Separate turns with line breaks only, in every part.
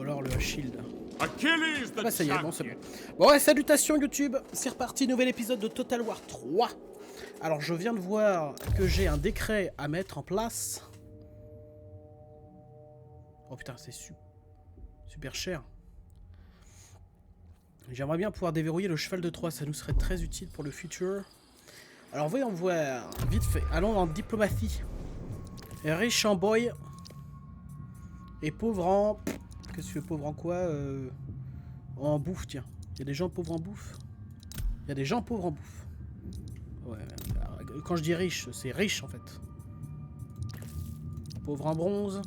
alors le shield.
Achilles
Ah bah
the
ça y est, bon c'est
champion.
bon. Bon ouais, salutations YouTube, c'est reparti, nouvel épisode de Total War 3. Alors je viens de voir que j'ai un décret à mettre en place. Oh putain, c'est super cher. J'aimerais bien pouvoir déverrouiller le cheval de Troie, ça nous serait très utile pour le futur. Alors voyons voir, vite fait, allons en diplomatie. Riche en boy. Et pauvre en... Qu'est-ce que tu veux, pauvre en quoi en bouffe, tiens. Il y a des gens pauvres en bouffe. Il y a des gens pauvres en bouffe. Ouais, quand je dis riche, c'est riche en fait. Pauvre en bronze.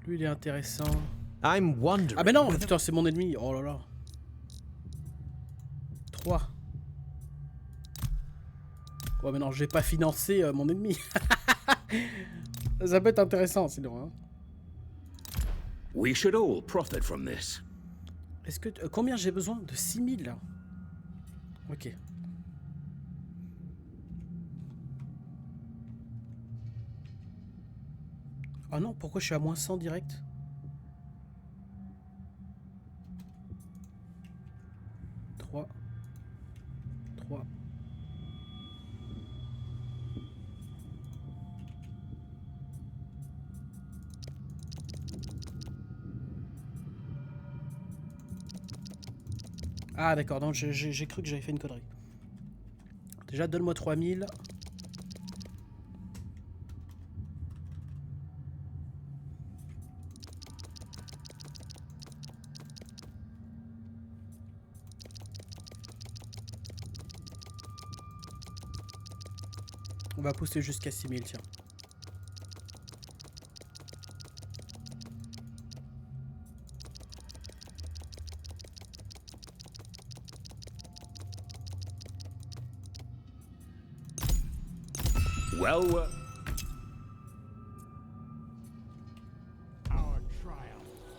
Lui il est intéressant. Ah mais non, putain c'est mon ennemi. Oh là là. 3. Ouais mais non, je vais pas financer mon ennemi. Ça peut être intéressant sinon. Hein.
We should all profit from this.
Est-ce que combien j'ai besoin de 6000 là? Ok. Ah non, pourquoi je suis à moins 100 direct? Trois. Ah d'accord, donc j'ai cru que j'avais fait une connerie. Déjà, donne-moi 3000. On va pousser jusqu'à 6000, tiens.
Well,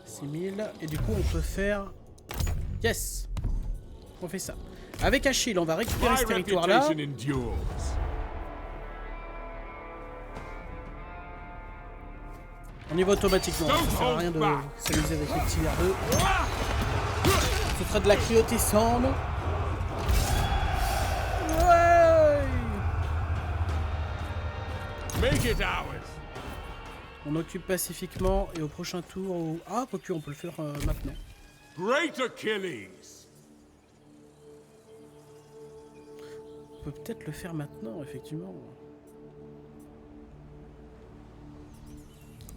6000. Et du coup, on peut faire... Yes! On fait ça. Avec Achille, on va récupérer ce territoire-là. On y va automatiquement. Ça sert à rien de s'amuser avec les petits R2. Ce sera de la cruauté sombre. Ouais!
Make it ours.
On occupe pacifiquement et au prochain tour... Ah, quoique, on peut le faire maintenant.
Great Achilles.
On peut peut-être le faire maintenant, effectivement.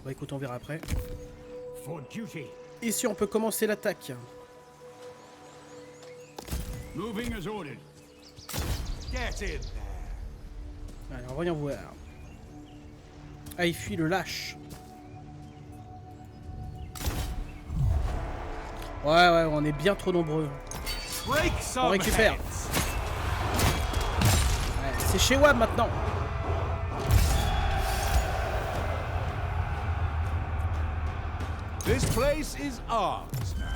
Bah écoute, on verra après.
For duty.
Ici, on peut commencer l'attaque.
Moving as ordered. Get in there.
Alors, voyons voir. Ah, il fuit le lâche. Ouais, on est bien trop nombreux. On récupère. Ouais, c'est chez WAM maintenant.
This place is ours now.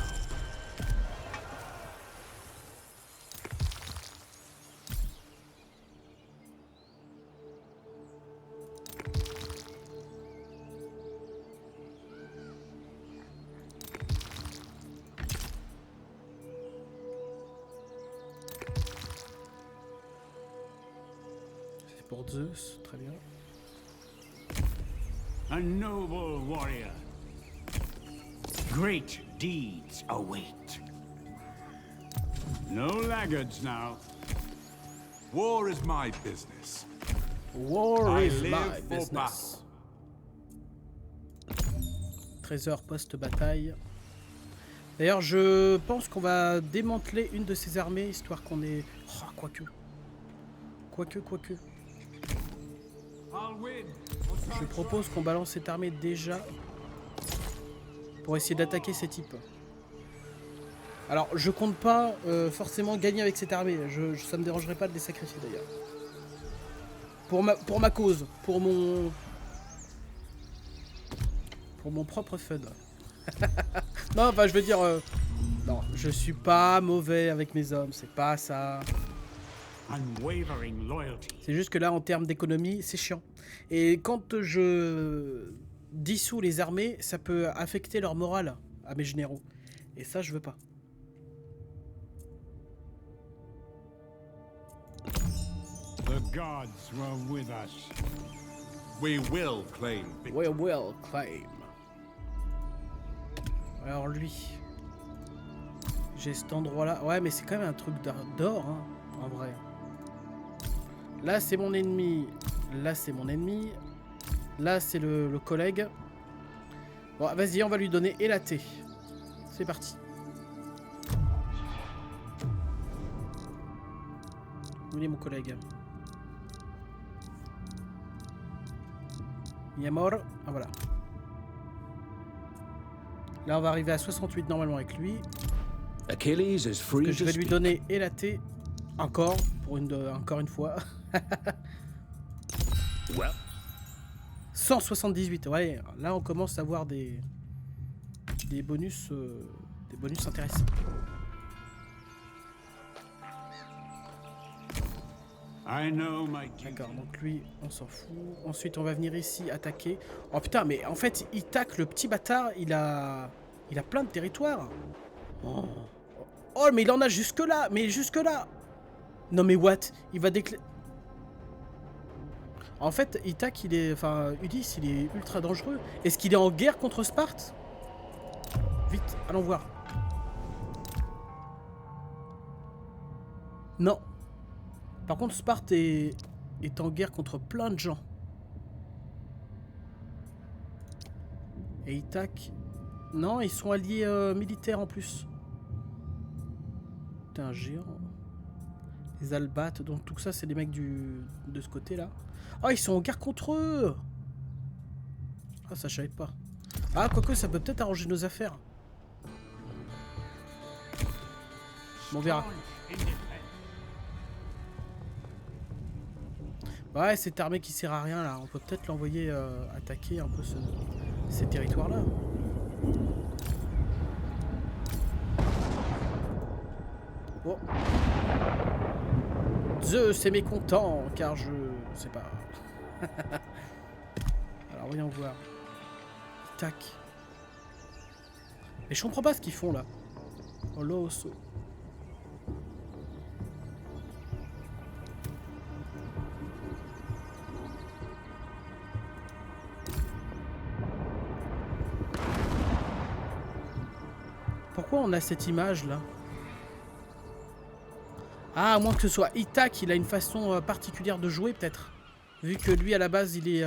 C'est pour Zeus, très bien.
A noble warrior. Great deeds await. No laggards now.
War is my business.
War
I
is
live
my
for
business. Trésor post-bataille. D'ailleurs, je pense qu'on va démanteler une de ces armées, histoire qu'on ait... Oh, quoique. Je propose qu'on balance cette armée déjà pour essayer d'attaquer ces types. Alors, je compte pas forcément gagner avec cette armée. Ça me dérangerait pas de les sacrifier d'ailleurs. Pour ma cause, pour mon propre fun. Non, enfin, je veux dire, non, je suis pas mauvais avec mes hommes, c'est pas ça.
unwavering loyalty.
C'est juste que là, en termes d'économie, c'est chiant. Et quand je dissous les armées, ça peut affecter leur morale à mes généraux. Et ça, je veux pas.
The gods were with us.
We will claim victory.
We will claim. Alors lui, j'ai cet endroit-là. Ouais, mais c'est quand même un truc d'or, hein, en vrai. Là, c'est mon ennemi. Là, c'est mon ennemi. Là, c'est le collègue. Bon, vas-y, on va lui donner Elaté. C'est parti. Où il est mon collègue? Il est mort. Ah, voilà. Là, on va arriver à 68 normalement avec lui.
Achilles is free
Que je
to
vais lui
speak.
donner Elaté. Encore. Encore une fois.
Well,
178. Ouais, là, on commence à avoir des bonus intéressants.
I know my duty.
D'accord, donc lui, on s'en fout. Ensuite, on va venir ici attaquer. Oh putain, mais en fait, Ithaq, le petit bâtard, il a plein de territoires. Oh, mais il en a jusque là. Mais jusque là. Non, mais what? Il va déclarer. En fait, Ithaq, il est... Enfin, Ulysse, il est ultra dangereux. Est-ce qu'il est en guerre contre Sparte? Vite, allons voir. Non. Par contre, Sparte est en guerre contre plein de gens. Et Ithaq... Non, ils sont alliés militaires en plus. T'es un géant. Les Albates, donc tout ça, c'est des mecs de ce côté-là. Ah, ils sont en guerre contre eux. Ah, ça, je savais pas. Ah, quoique, ça peut peut-être arranger nos affaires. Bon, on verra. Ouais, cette armée qui sert à rien, là. On peut peut-être l'envoyer attaquer un peu ces territoires-là. Bon. Zeus est mécontent, car je sais pas. Alors, voyons voir. Tac. Mais je comprends pas ce qu'ils font, là. Oh, l'osso. Pourquoi on a cette image là? Ah, à moins que ce soit Ithaq, il a une façon particulière de jouer peut-être. Vu que lui à la base il est...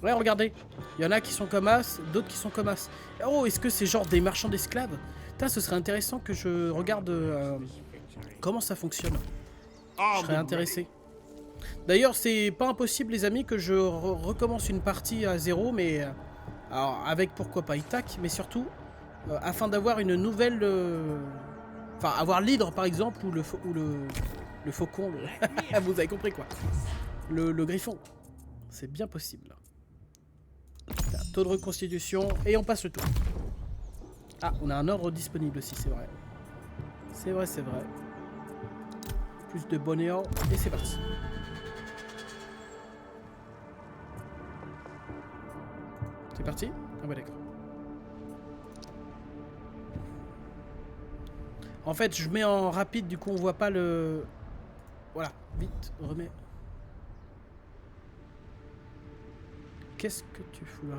Ouais, regardez. Il y en a qui sont comme As, d'autres qui sont comme As. Oh, est-ce que c'est genre des marchands d'esclaves? Putain, ce serait intéressant que je regarde comment ça fonctionne. Je serais intéressé. D'ailleurs, c'est pas impossible les amis que je recommence une partie à zéro, mais... alors, avec pourquoi pas Ithaq, mais surtout afin d'avoir une nouvelle... Enfin, avoir l'hydre par exemple, ou le faucon, vous avez compris quoi. Le griffon. C'est bien possible. Là. Taux de reconstitution, et on passe le tour. Ah, on a un ordre disponible aussi, c'est vrai. C'est vrai, c'est vrai. Plus de bonheur, et c'est parti. C'est parti? Ah bah d'accord. En fait, je mets en rapide, du coup on voit pas le... Voilà, vite, remets. Qu'est-ce que tu fous là?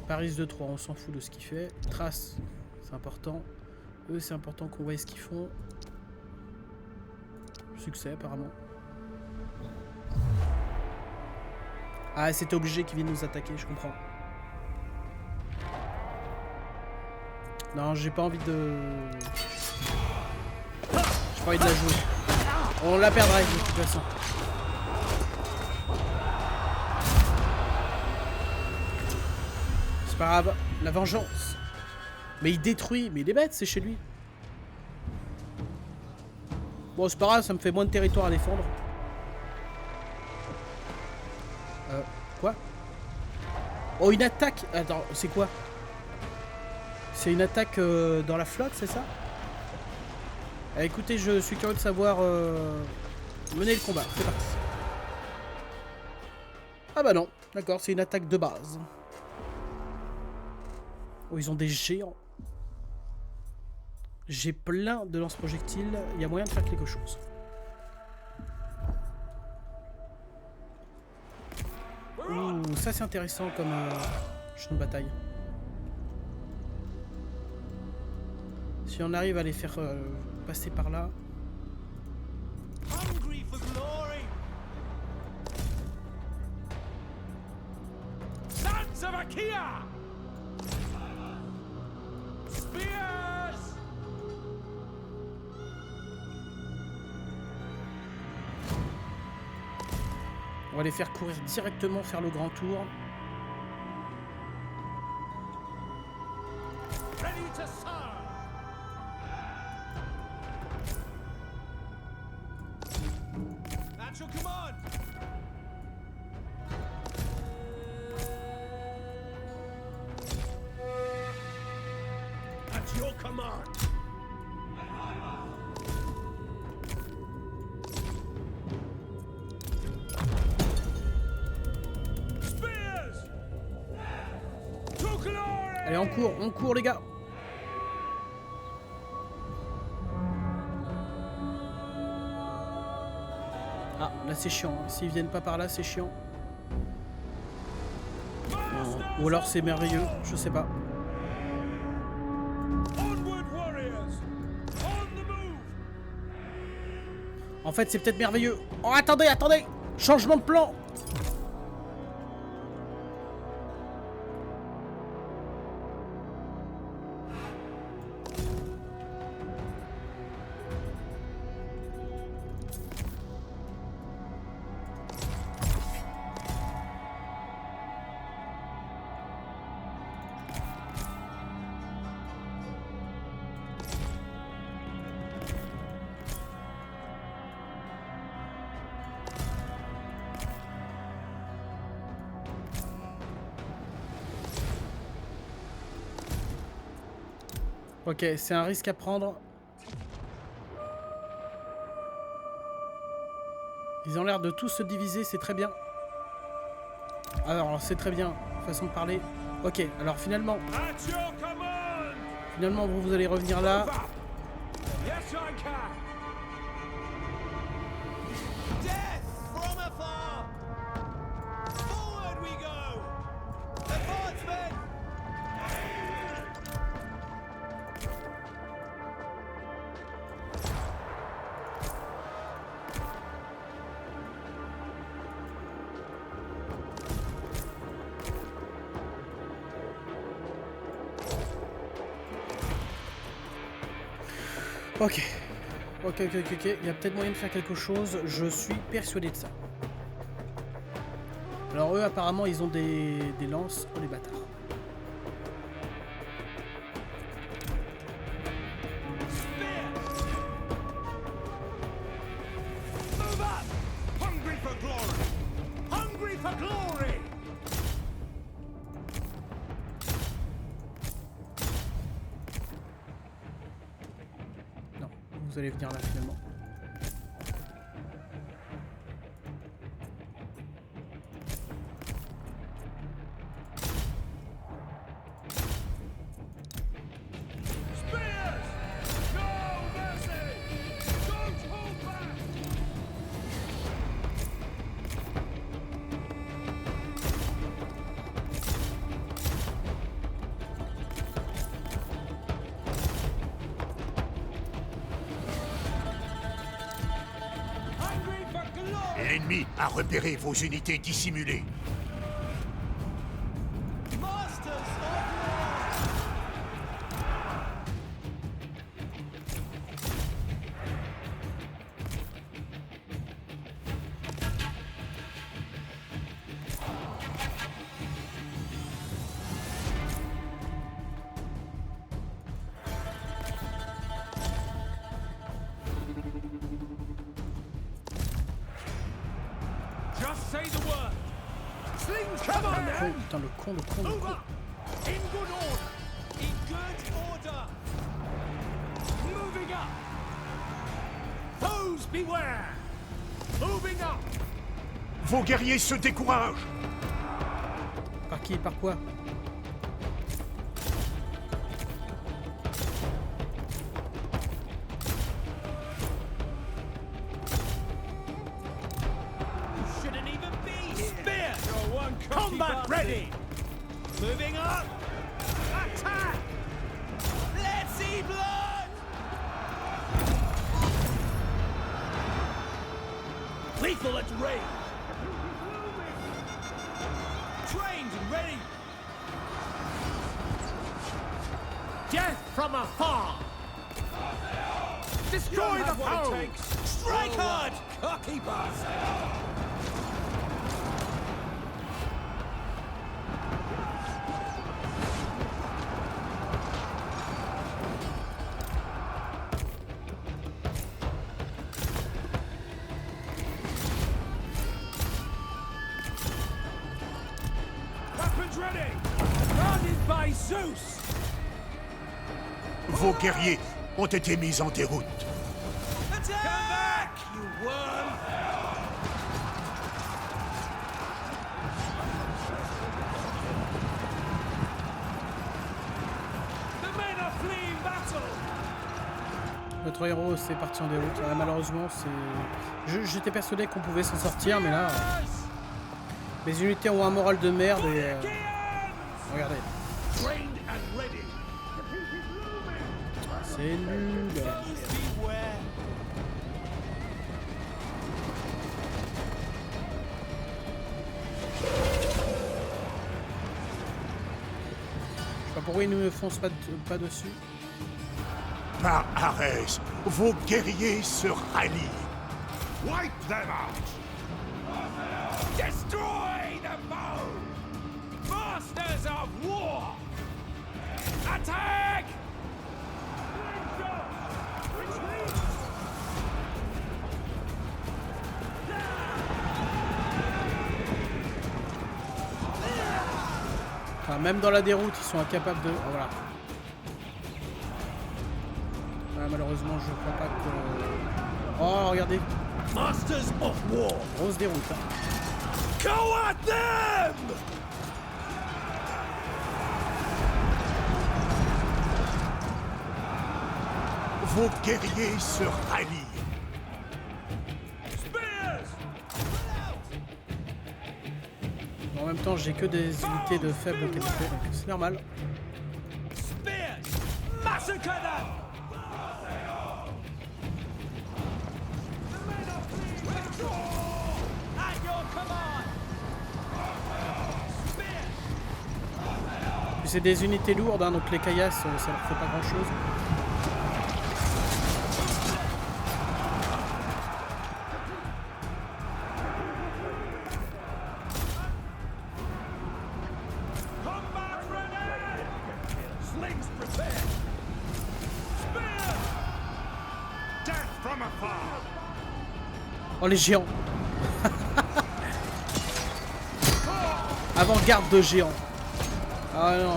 Paris de 3, on s'en fout de ce qu'il fait. Trace, c'est important. Eux, c'est important qu'on voie ce qu'ils font. Succès apparemment. Ah, c'était obligé qu'ils viennent nous attaquer, je comprends. Non, j'ai pas envie de... J'ai pas envie de la jouer. On la perdrait de toute façon. C'est pas grave, la vengeance. Mais il détruit, mais il est bête, c'est chez lui. Bon, c'est pas grave, ça me fait moins de territoire à défendre. Quoi? Oh, une attaque! Attends, c'est quoi? C'est une attaque dans la flotte, c'est ça? Écoutez, je suis curieux de savoir mener le combat. C'est parti. Ah bah non, d'accord, c'est une attaque de base. Oh, ils ont des géants. J'ai plein de lance-projectiles. Il y a moyen de faire quelque chose. Ouh, ça c'est intéressant comme champ de bataille. Si on arrive à les faire passer par là.
Hungry for glory. Sons of Achaea! Spears!
On va les faire courir directement faire le grand tour.
Ready to serve! At your command! At your command! Spears! To glory!
Allez, on court les gars. Ah, là c'est chiant. Hein. S'ils viennent pas par là, c'est chiant. Ou alors c'est merveilleux, je sais pas.
Onward warriors! On the move!
En fait, c'est peut-être merveilleux. Oh, attendez, attendez! Changement de plan! Ok, c'est un risque à prendre. Ils ont l'air de tous se diviser, c'est très bien. Alors, c'est très bien, façon de parler. Ok, alors finalement,
At your command!
vous allez revenir là.
Yes, I can! Death from afar! Forward we go! Advancement!
Ok. Ok. Il y a peut-être moyen de faire quelque chose. Je suis persuadé de ça. Alors eux, apparemment, ils ont des lances. Oh les bâtards.
Move up! Hungry for glory! Hungry for glory!
Non, vous allez venir là finalement.
Spears! No mercy! Don't hold back! Hungry for glory!
L'ennemi a repéré vos unités dissimulées.
Masters of war! Just say the word! Come on
Con,
then!
putain, le con, le con, le
Move
con.
up! In good order! In good order! Moving up! Foes beware! Moving up!
Vos guerriers se découragent.
Par qui? Par quoi?
Shouldn't even be here! Spear! Combat ready! Moving up! Attack! Let's see blood! Lethal at range! Trained and ready! Death from afar! Destroy the foe! Strike hard! Cocky bastard! Weapons ready! Guarded by Zeus!
Vos guerriers ont été mis en déroute.
Attack! Come back, you worm! The men are fleeing battle!
Notre héros s'est parti en déroute. Malheureusement, c'est. J'étais persuadé qu'on pouvait s'en sortir, mais là. Les unités ont un moral de merde et. Regardez.
Trained and ready!
C'est nul.
Beware!
Je sais pas pourquoi ils ne me foncent pas dessus.
Par Arès, vos guerriers se rallient.
Wipe them out!
Destroy the foe! Masters of war! Attack!
Enfin, même dans la déroute, ils sont incapables de. Oh, voilà. Ah, malheureusement, je crois pas que. Oh, regardez.
Masters of war!
Grosse déroute. Hein.
Go at them!
Vos guerriers se rallient.
Spears!
En même temps, j'ai que des unités de faible qualité, donc c'est normal.
Spears! Massacre them! At your command! Spears!
Puis c'est des unités lourdes, hein, donc les caillasses, ça leur fait pas grand chose.
Combat ready! Slings prepared! Spear!
Death from afar!
Oh, les géants. Avant-garde de géants. Ah non,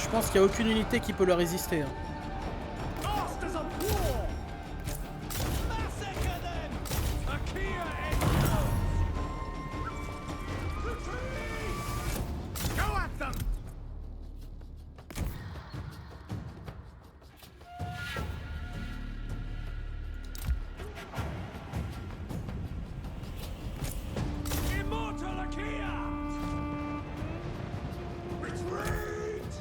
je pense qu'il n'y a aucune unité qui peut leur résister. Hein.
Masters of war! Massacre them! Achaea exiles! Retreat! Go at them! Immortal Achaea! Retreat!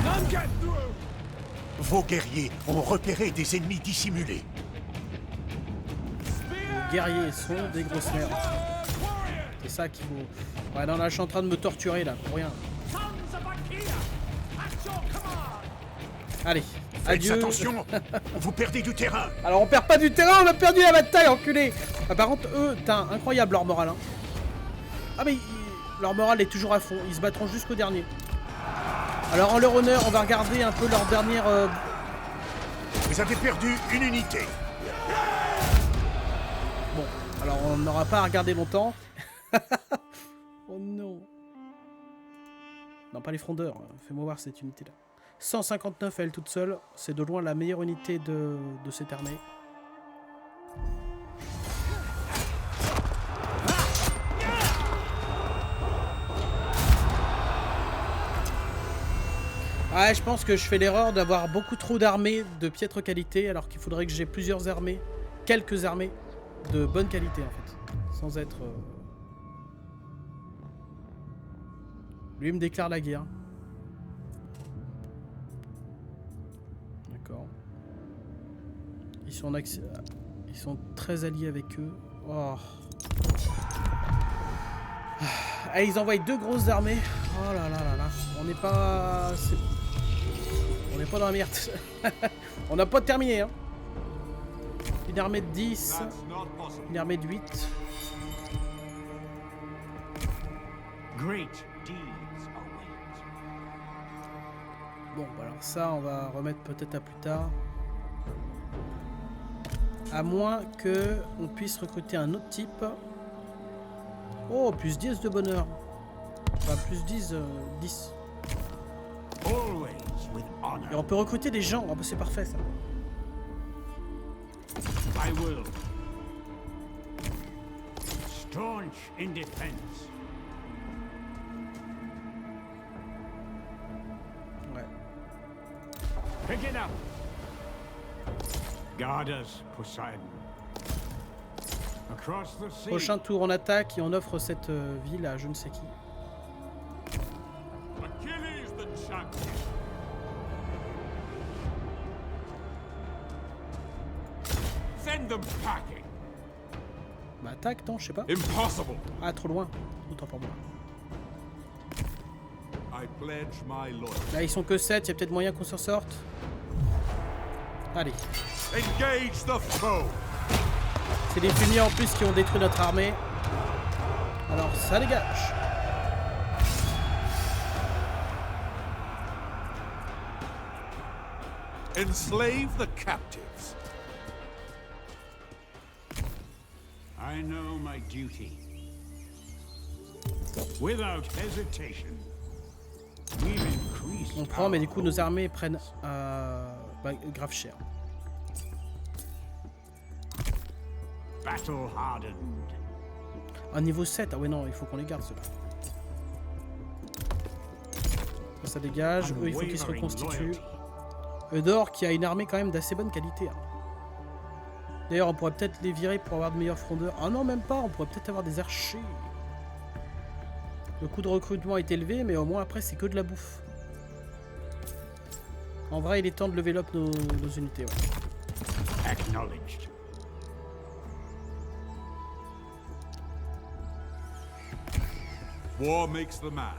None get through!
Vos guerriers ont repéré des ennemis dissimulés.
Les guerriers sont des grosses merdes.
Warriors!
C'est ça qu'il faut. Ouais, non, là, je suis en train de me torturer, là, pour rien.
Sons of Achaea! At your command!
Allez,
Faites
adieu.
attention, vous perdez du terrain.
Alors, on perd pas du terrain, on a perdu la bataille, enculé. Ah, par contre, eux, putain, incroyable leur moral. Hein. Ah, mais leur moral est toujours à fond. Ils se battront jusqu'au dernier. Alors, en leur honneur, on va regarder un peu leur dernière.
Vous avez perdu une unité.
Alors on n'aura pas à regarder longtemps. Oh non. Non, pas les frondeurs. Fais-moi voir cette unité-là. 159 à elle toute seule. C'est de loin la meilleure unité de cette armée. Ouais, je pense que je fais l'erreur d'avoir beaucoup trop d'armées de piètre qualité, alors qu'il faudrait que j'ai plusieurs armées, quelques armées de bonne qualité en fait, sans être... Lui me déclare la guerre. D'accord. Ils sont très alliés avec eux. Oh. Ah, ils envoient 2 grosses armées. Oh là là là là. On n'est pas... On n'est pas dans la merde. On n'a pas terminé. Hein. Une armée de 10. Une armée de 8.
Great deeds await.
Bon, bah alors ça, on va remettre peut-être à plus tard. À moins que on puisse recruter un autre type. Oh, plus 10 de bonheur. Enfin, plus 10, 10.
Always with honor.
Et on peut recruter des gens. Oh, bah, c'est parfait ça.
I will. Staunch in defense.
Ouais.
Pick it up. Guard us, Poseidon. Across the sea.
Prochain tour, on attaque et on offre cette ville à je ne sais qui.
Achilles the champion. Send them packing.
Bah attaque, non, je sais pas.
Impossible!
Ah, trop loin. Autant pour moi.
I pledge my loyalty.
Là, ils sont que 7, il y a peut-être moyen qu'on s'en sorte. Allez.
Engage the foe!
C'est des fumiers en plus qui ont détruit notre armée. Alors, ça dégage.
Enslave the captives.
I know my duty. Without hesitation. We've increased.
On prend, mais du
our
coup, nos armées prennent bah, grave cher.
battle hardened.
Un niveau 7, ah ouais non, il faut qu'on les garde ceux-là. Ça dégage, eux il faut qu'ils se reconstituent. Eudor qui a une armée quand même d'assez bonne qualité. Hein. D'ailleurs on pourrait peut-être les virer pour avoir de meilleurs frondeurs. Ah non même pas, on pourrait peut-être avoir des archers. Le coût de recrutement est élevé mais au moins après c'est que de la bouffe. En vrai il est temps de level up nos unités. Ouais.
Acknowledged.
War makes the man.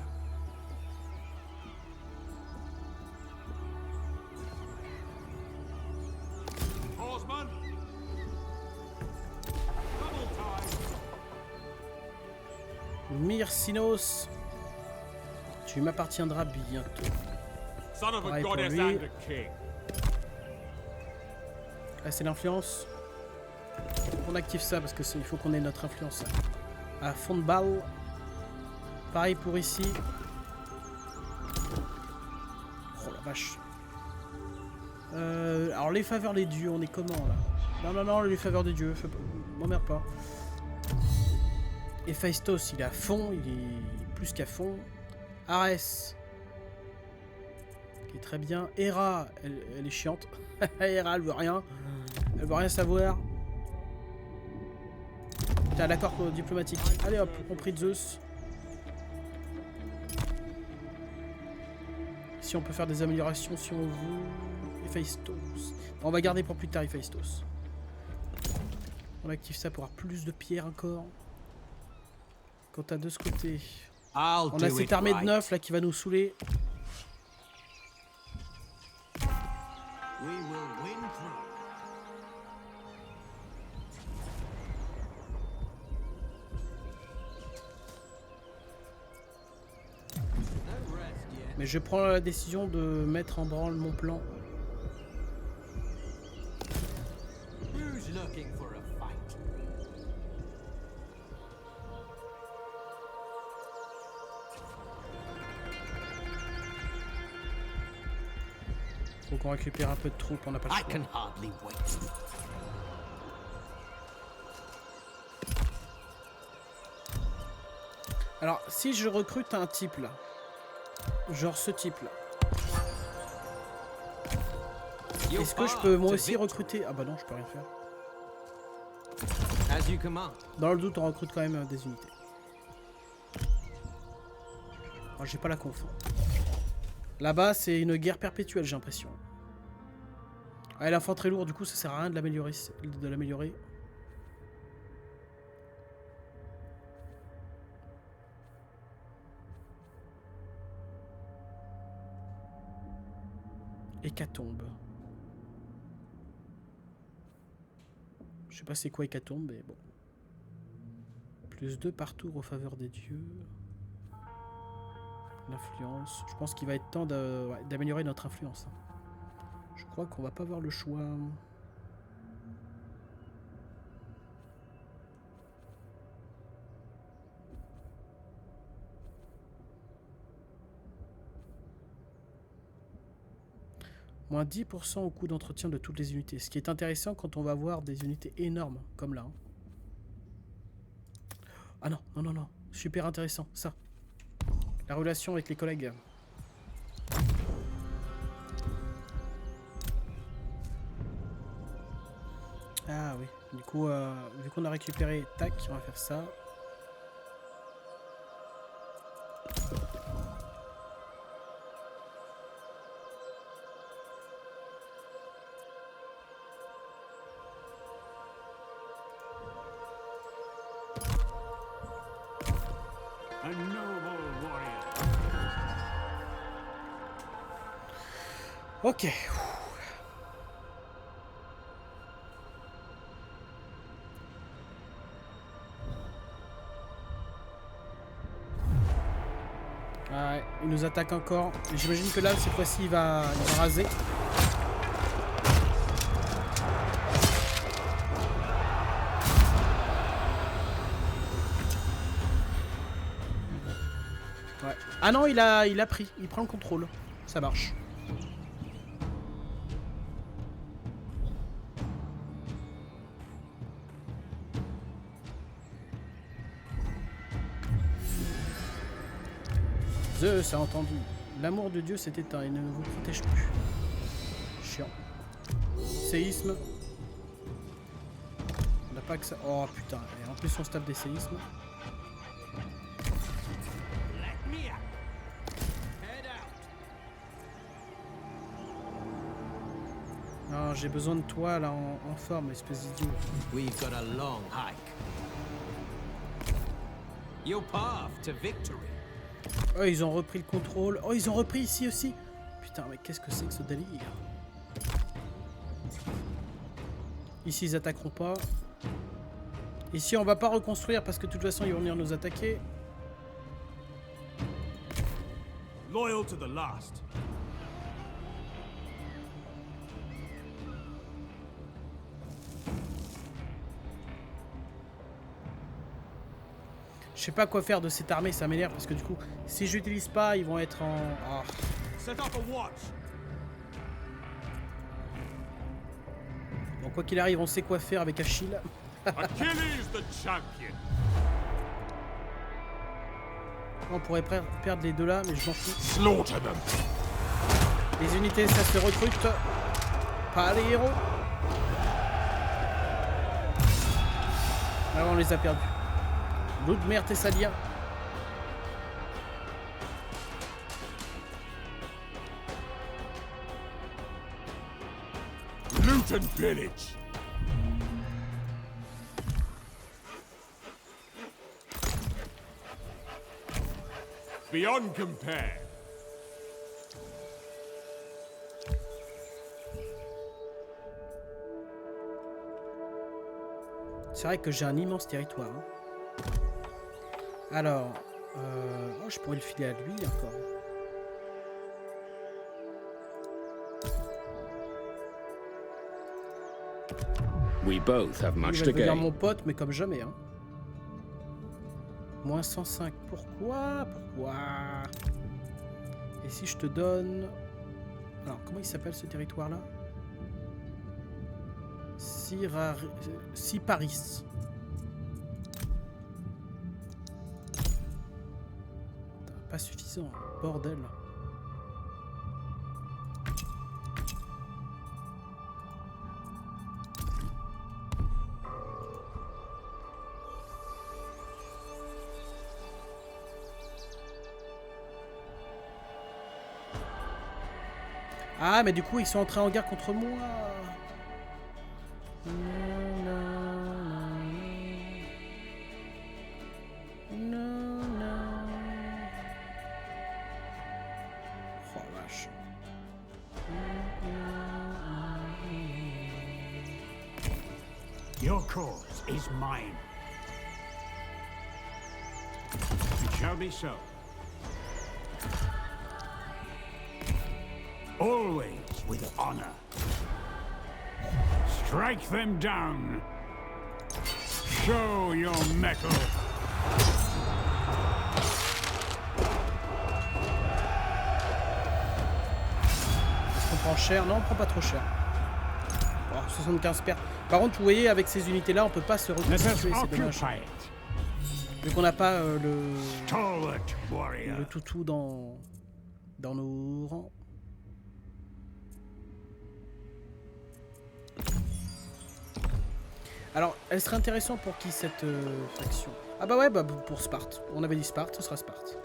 Horseman! Double time!
Myrcinos, tu m'appartiendras bientôt.
Son of a
Pareil pour
goddess
lui.
and a king.
Là c'est l'influence. On active ça parce que il faut qu'on ait notre influence à fond de balle. Pareil pour ici. Oh la vache. Alors les faveurs des dieux, on est comment là? Non non non, les faveurs des dieux, m'emmerde pas. Héphaïstos il est à fond, il est plus qu'à fond. Arès qui est très bien. Héra, elle est chiante. Héra elle veut rien. Elle veut rien savoir. T'as l'accord diplomatique. Allez hop, on prie de Zeus. Si on peut faire des améliorations si on veut. Héphaïstos. On va garder pour plus tard Héphaïstos. On active ça pour avoir plus de pierres encore. Quant à de ce côté. On a cette armée de 9 là qui va nous saouler.
We will win through.
Mais je prends la décision de mettre en branle mon plan.
Who's looking for a fight?
Faut qu'on récupère un peu de troupes, on n'a pas le
I
choix.
can hardly wait.
Alors, si je recrute un type là, genre ce type là, est-ce que je peux moi aussi recruter? Ah bah non, je peux rien faire.
As you command.
Dans le doute, on recrute quand même des unités. Oh, j'ai pas la conf. Là-bas, c'est une guerre perpétuelle, j'ai l'impression. Ah, l'infanterie lourde, du coup, ça sert à rien de l'améliorer. Hécatombe. Je sais pas c'est quoi Hécatombe, mais bon. Plus 2 par tour en faveur des dieux. L'influence. Je pense qu'il va être temps d'améliorer notre influence. Je crois qu'on va pas avoir le choix. Moins 10% au coût d'entretien de toutes les unités. Ce qui est intéressant quand on va avoir des unités énormes, comme là. Ah non, non, non, non. Super intéressant, ça. La relation avec les collègues. Ah oui. Du coup, vu qu'on a récupéré... Tac, on va faire ça.
A noble warrior.
Ok. Ouais, il nous attaque encore. J'imagine que là, cette fois-ci, il va raser. Ouais. Ah non, il a pris. Il prend le contrôle. Ça marche. Zeus a entendu. L'amour de Dieu s'est éteint et ne vous protège plus. Chiant. Séisme. On n'a pas que ça. Oh putain. Et en plus on se tape des séismes.
Let me out. Head out.
Non, j'ai besoin de toi là en forme, espèce d'idiot.
We've got a long hike. Your path to victory.
Oh, ils ont repris le contrôle. Oh, ils ont repris ici aussi. Putain, mais qu'est-ce que c'est que ce délire? Ici, ils attaqueront pas. Ici, on va pas reconstruire parce que de toute façon, ils vont venir nous attaquer.
Loyal to the last.
Je sais pas quoi faire de cette armée, ça m'énerve parce que du coup, si j'utilise pas, ils vont être en... Oh.
Set up a watch.
Bon, quoi qu'il arrive, on sait quoi faire avec Achille.
Achilles the champion.
On pourrait perdre les deux là, mais je m'en fous.
Slaughter them.
Les unités, ça se recrute. Pas les héros. Ah, on les a perdus. Ludmer Thessalien.
Loot and pillage. Beyond compare.
C'est vrai que j'ai un immense territoire. Hein. Alors, oh, je pourrais le filer à lui encore.
We both have
Il
much
va
to
devenir
gain.
mon pote, mais comme jamais. Hein. Moins 105. Pourquoi? Pourquoi? Et si je te donne Alors, comment il s'appelle ce territoire-là? Siparis. Pas suffisant, bordel. Ah, mais du coup, ils sont entrés en guerre contre moi. Oh, vache.
Your cause is mine. It shall be so. Always with honor. Strike them down. Show your mettle.
Est-ce qu'on prend cher? Non, on prend pas trop cher. Oh, 75 pertes. Par contre, vous voyez, avec ces unités-là, on peut pas se
Let us
reconstituer, c'est dommage.
occupy it.
Vu qu'on n'a pas
Stalwart warrior.
le toutou dans nos rangs. Alors, elle serait intéressante pour qui cette faction? Ah bah ouais, bah pour Sparte. On avait dit Sparte, ce sera Sparte.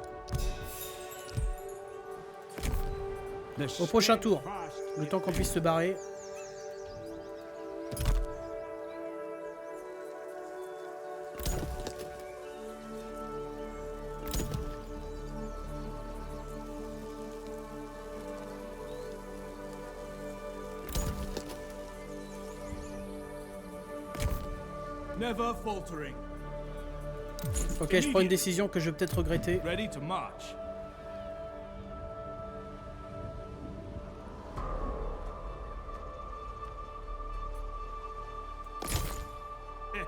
Au prochain tour, le temps qu'on puisse se barrer.
Never faltering.
Ok, je prends une décision que je vais peut-être regretter.
Ready to march.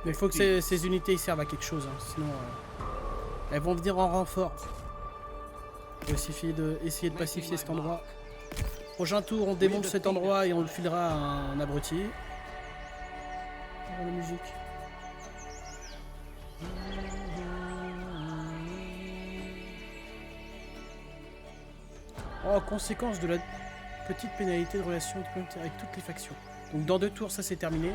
Mais il faut que ces unités ils servent à quelque chose, hein, sinon elles vont venir en renfort. Il faut essayer de pacifier cet endroit. Prochain tour, on démonte cet endroit et on le filera à un abruti. Oh, la musique. Oh, conséquence de la petite pénalité de relation diplomatique avec toutes les factions. Donc dans 2 tours, ça c'est terminé.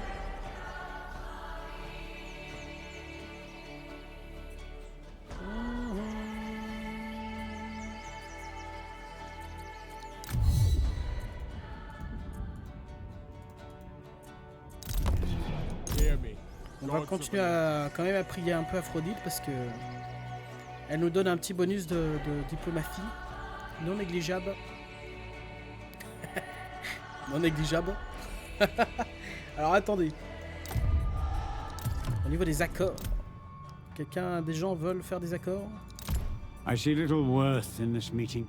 On va continuer à quand même à prier un peu Aphrodite parce que elle nous donne un petit bonus de diplomatie non négligeable. Non négligeable. Alors attendez. Au niveau des accords, des gens veulent faire des accords?
I see little worth in this meeting.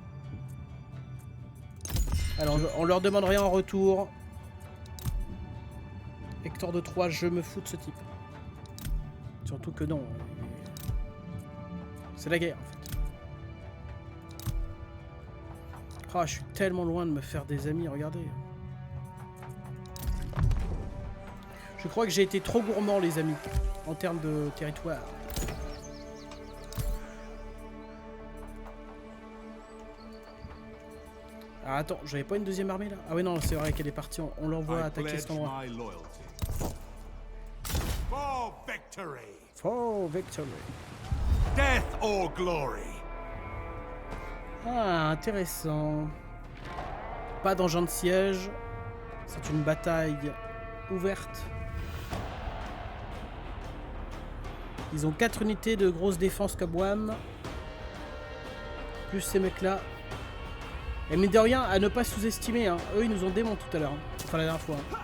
Alors on leur demande rien en retour. Hector de Troie, je me fous de ce type. Surtout que non. C'est la guerre en fait. Oh, je suis tellement loin de me faire des amis, regardez. Je crois que j'ai été trop gourmand les amis, en termes de territoire. Ah attends, j'avais pas une deuxième armée là? Ah oui non, c'est vrai qu'elle est partie, on l'envoie attaquer cet endroit.
For victory!
For victory.
Death or glory!
Ah, intéressant. Pas d'engin de siège. C'est une bataille ouverte. Ils ont 4 unités de grosse défense Kabwam. Plus ces mecs-là. Et mine de rien, à ne pas sous-estimer. Hein. Eux, ils nous ont démonté tout à l'heure. Hein. Enfin, la dernière fois. Hein.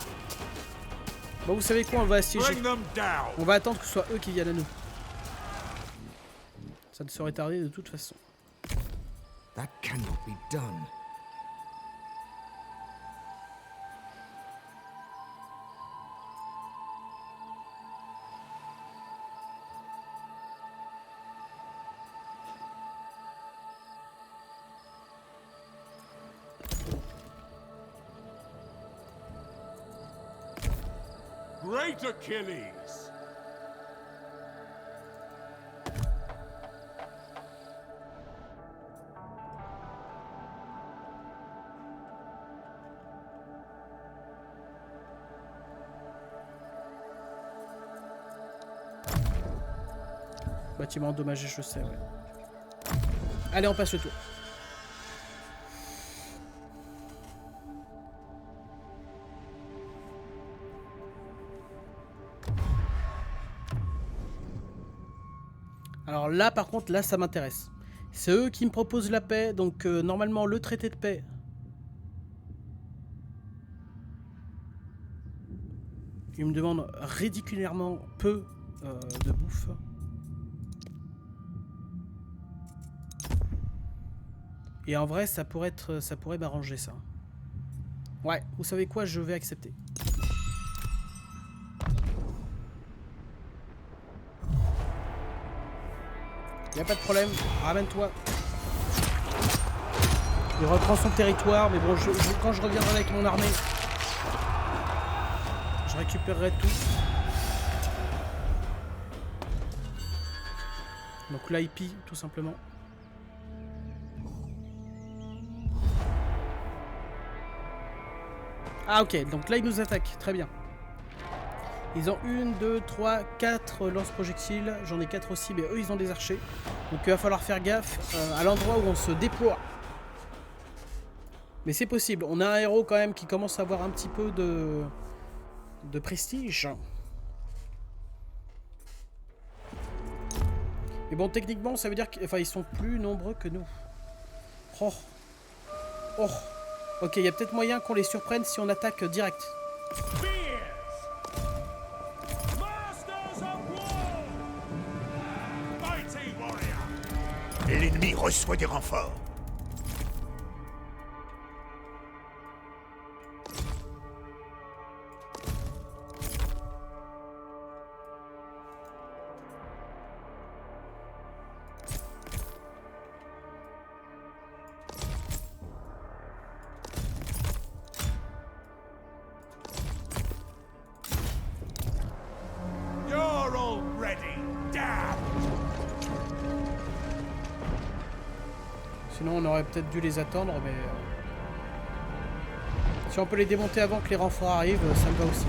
Bon, vous savez quoi? On va assiéger.
Bring them down!
On va attendre que ce soit eux qui viennent à nous. Ça ne saurait tarder de toute façon.
That cannot be done.
Great Achilles!
Bâtiment endommagé, je sais, ouais. Allez, on passe le tour. Alors là, par contre, là, ça m'intéresse. C'est eux qui me proposent la paix, donc normalement, le traité de paix. Ils me demandent ridiculement peu de bouffe. Et en vrai, ça pourrait m'arranger ça. Ouais, vous savez quoi, je vais accepter. Y'a pas de problème, ramène-toi. Il reprend son territoire, mais bon, quand je reviendrai avec mon armée, je récupérerai tout. Donc là, il pille, tout simplement. Ah ok, donc là ils nous attaquent, très bien. Ils ont 1, 2, 3, 4 lance-projectiles, j'en ai 4 aussi, mais eux ils ont des archers. Donc il va falloir faire gaffe à l'endroit où on se déploie. Mais c'est possible, on a un héros quand même qui commence à avoir un petit peu de prestige. Mais bon, techniquement ça veut dire qu'ils sont plus nombreux que nous. Oh. Oh. Ok, il y a peut-être moyen qu'on les surprenne si on attaque direct.
L'ennemi reçoit des renforts.
Sinon on aurait peut-être dû les attendre, mais... si on peut les démonter avant que les renforts arrivent, ça me va aussi.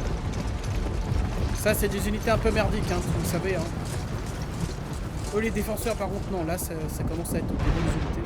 Ça c'est des unités un peu merdiques, hein, vous le savez. Hein. Eux les défenseurs par contre non, là ça commence à être des bonnes unités.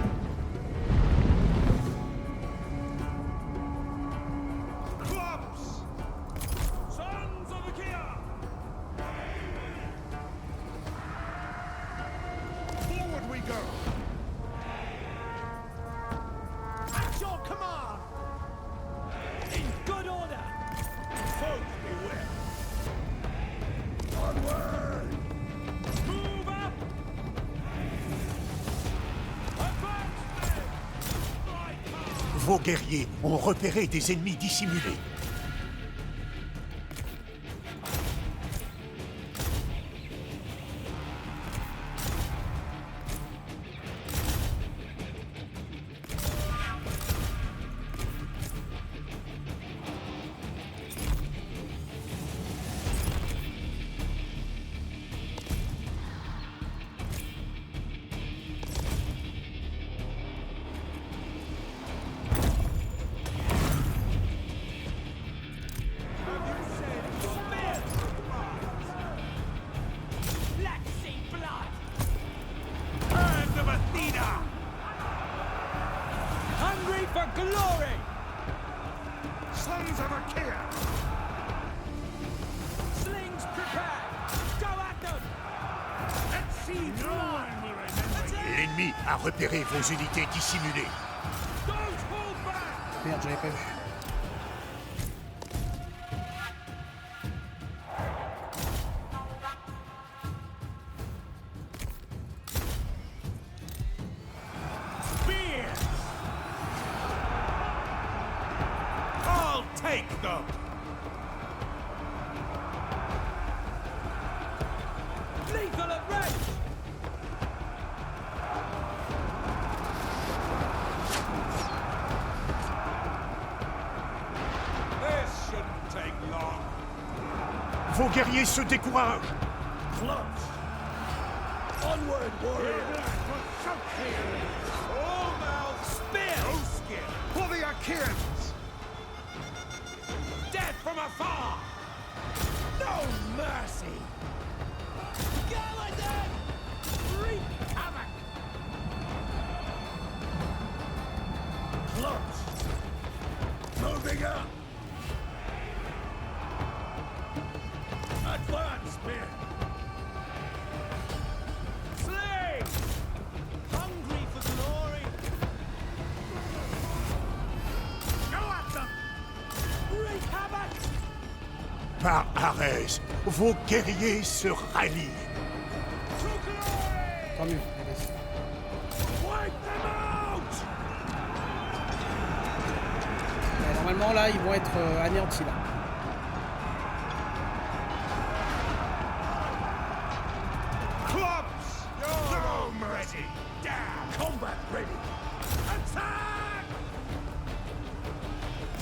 Vos guerriers ont repéré des ennemis dissimulés. L'ennemi a repéré vos unités dissimulées.
Merde, j'avais pas vu.
I'll take them! Lethal at range!
Vos guerriers se découragent.
Onward, warrior! All mouths spear! No skin! For the Achaeans! Death from afar! No mercy! Galladan! Wreak havoc! Close! Moving up! Advance, men! Slay! Hungry for glory! Go at them! Wreak havoc!
Par Arès, vos guerriers se rallient.
To glory!
Tant mieux. Vas-y.
Wipe them out!
Normalement là ils vont être anéantis là.
Clubs! Throw ready! Down! Combat ready! Attack!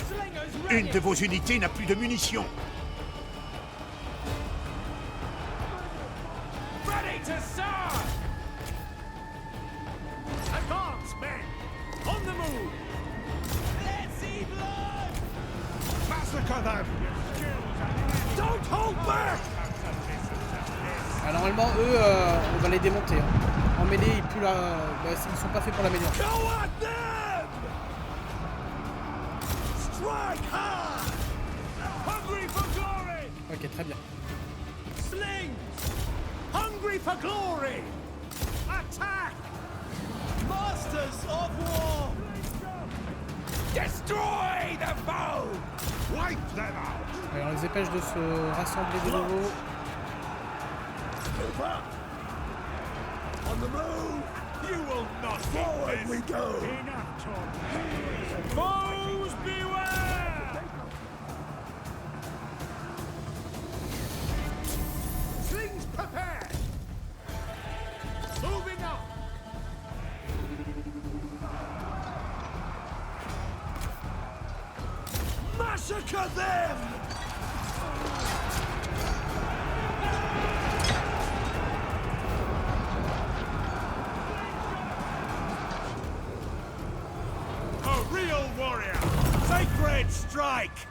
Slingers ready!
Une de vos unités n'a plus de munitions.
Ready to serve! Advance, men! On the move! Let's see blood! Massacre them! Don't hold back!
Ah, normalement eux on va les démonter. Hein. En mêlée ils puent la... bah, ils sont pas faits pour la mêlée.
Go at them! Strike hard! Hungry for glory!
Ok, très bien.
Slings! Hungry for glory! Attack! Masters of war! Destroy the foe! Wipe them out!
Alors on les dépêche de se rassembler de nouveau.
Move up! On the move! You will not forward we go! Enough talk! Foes beware! Slings prepared! Moving up! Massacre them! A real warrior! Sacred strike!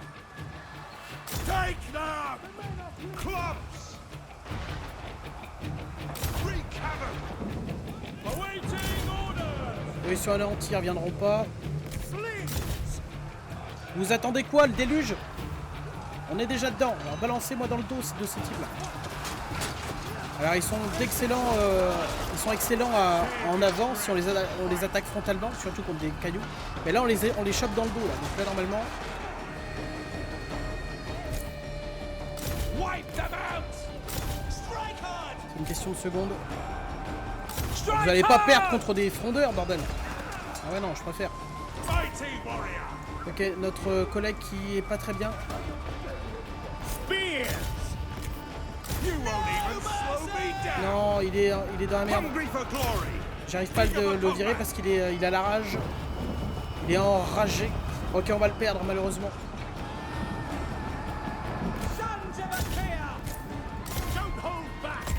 Take them! Clubs! Wreak havoc! Awaiting orders!
Eux ils sont anéantis, ils reviendront pas.
Slings!
Vous attendez quoi, le déluge? On est déjà dedans. Alors balancez-moi dans le dos de ces types là. Alors ils sont d'excellents, ils sont excellents en avant si on les attaque frontalement, surtout contre des cailloux. Mais là on les chope dans le dos là. Donc là normalement.
Wipe them out! Strike hard!
C'est une question de secondes.
Strike
Vous allez pas
hard!
perdre contre des frondeurs, bordel. Ah ouais non, je préfère.
Mighty warrior!
Ok, notre collègue qui est pas très bien.
Spears! You won't even slow me down!
Non, il est dans la merde.
Hungry for glory!
J'arrive pas à le virer parce qu'il il a la rage. Il est enragé. Ok, on va le perdre malheureusement.
Sons of Achaea! Don't hold back!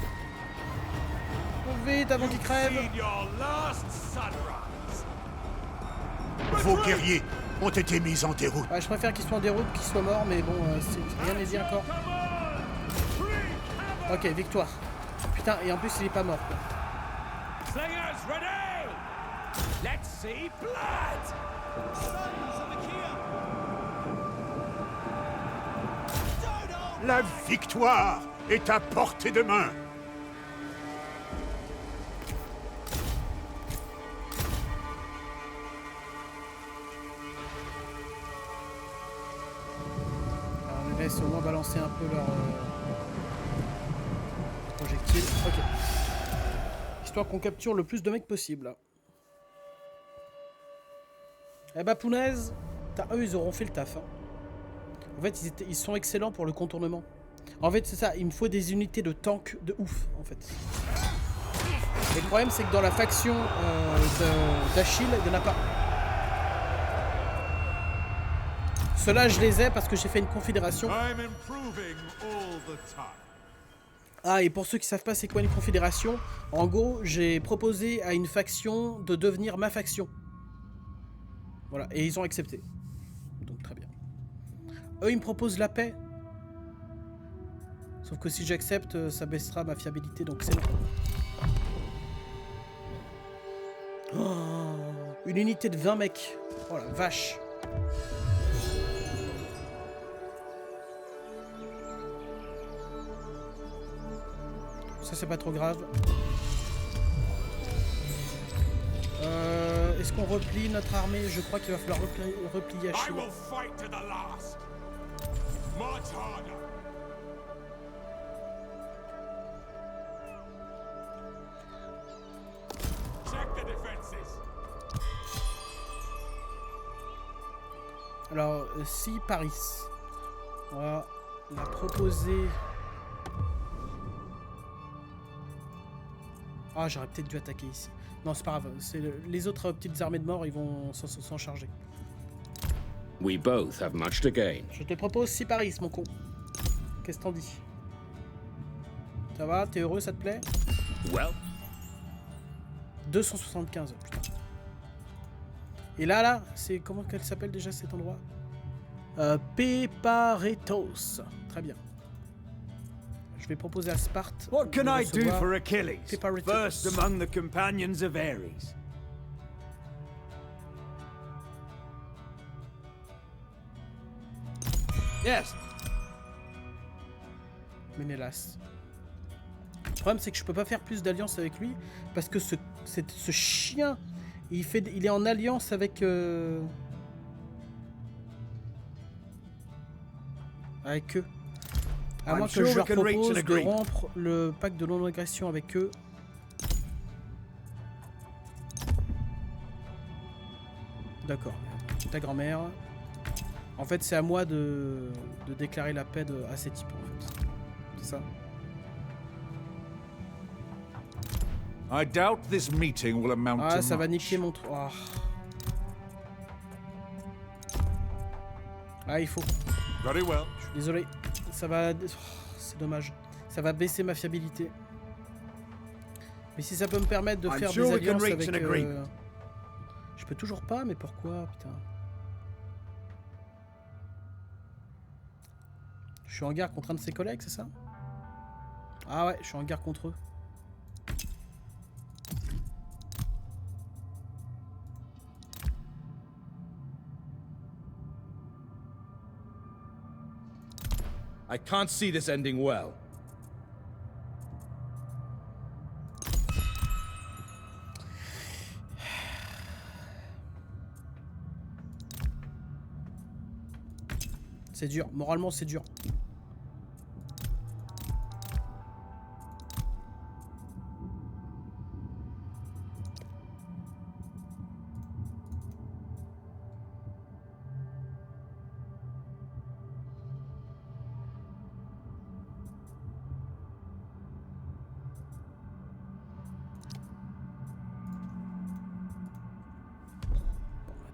Vite avant qu'il crève.
Seen your last sunrise!
Vos guerriers ont été mis en déroute.
Ouais, je préfère qu'il soit en déroute qu'il soit mort, mais bon, rien n'est dit encore.
Come on! Wreak havoc!
Ok, victoire. Putain, et en plus il est pas mort quoi.
Slingers ready! Let's see blood! Sons of Achaea! Dodo!
La victoire est à portée de main.
Alors, on les laisse au moins balancer un peu leur projectile. Ok. Histoire qu'on capture le plus de mecs possible. Eh bah punaise, eux ils auront fait le taf. Hein. En fait ils sont excellents pour le contournement. En fait c'est ça, il me faut des unités de tank de ouf en fait. Et le problème c'est que dans la faction d'Achille, il n'y en a pas. Ceux-là, je les ai parce que j'ai fait une confédération.
I'm improving all the time.
Ah, et pour ceux qui savent pas c'est quoi une confédération, en gros, j'ai proposé à une faction de devenir ma faction. Voilà, et ils ont accepté. Donc très bien. Eux, ils me proposent la paix. Sauf que si j'accepte, ça baissera ma fiabilité, donc c'est non. Oh, une unité de 20 mecs. Oh la vache. Ça c'est pas trop grave. Est-ce qu'on replie notre armée? Je crois qu'il va falloir replier à
I
Chine.
will fight to the last. March harder. Check the defenses.
Alors, si Paris, on va la proposer. Ah, j'aurais peut-être dû attaquer ici. Non, c'est pas grave. Les autres petites armées de mort, ils vont s'en charger.
We both have much to gain.
Je te propose 6 Paris, mon con. Qu'est-ce que t'en dis? Ça va? T'es heureux? Ça te plaît?
Well,
275, putain. Et là, c'est... Comment qu'elle s'appelle déjà cet endroit? Peparetos. Très bien. Je vais proposer à Sparte.
What can
de
I do
recevoir
for Achilles?
Peparetos.
First among the companions of Ares. Yes.
Ménélas. Le problème, c'est que je peux pas faire plus d'alliance avec lui parce que ce chien, il est en alliance avec avec eux. À moins que je leur propose de rompre le pacte de non-agression avec eux. D'accord. Ta grand-mère. En fait, c'est à moi de déclarer la paix à ces types, en fait. C'est ça.
I doubt this meeting will amount
Ah,
to
ça va
much.
niquer mon... Oh. Ah, il faut.
Very well.
Je suis désolé. Ça va... Oh, c'est dommage. Ça va baisser ma fiabilité. Mais si ça peut me permettre de
I'm
faire
sure
des
we can
alliances
reach
avec...
an agreement.
Je peux toujours pas, mais pourquoi, putain? Je suis en guerre contre un de ses collègues, c'est ça? Ah ouais, je suis en guerre contre eux.
I can't see this ending well.
C'est dur, moralement c'est dur.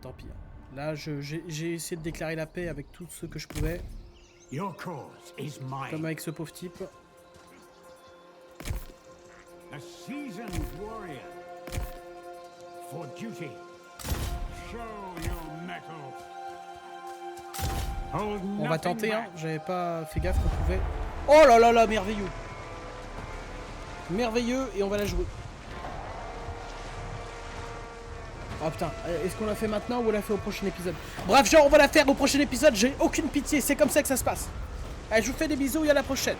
Tant pis. Là, j'ai essayé de déclarer la paix avec tout ce que je pouvais.
Your cause is mine.
Comme avec ce pauvre type.
A seasoned warrior. For duty. Show your mettle. Hold
On va
nothing
tenter, hein.
back.
J'avais pas fait gaffe qu'on pouvait. Oh là là là, merveilleux. Merveilleux, et on va la jouer. Oh putain, est-ce qu'on l'a fait maintenant ou on l'a fait au prochain épisode? Bref, genre, on va la faire au prochain épisode, j'ai aucune pitié, c'est comme ça que ça se passe. Allez, je vous fais des bisous et à la prochaine.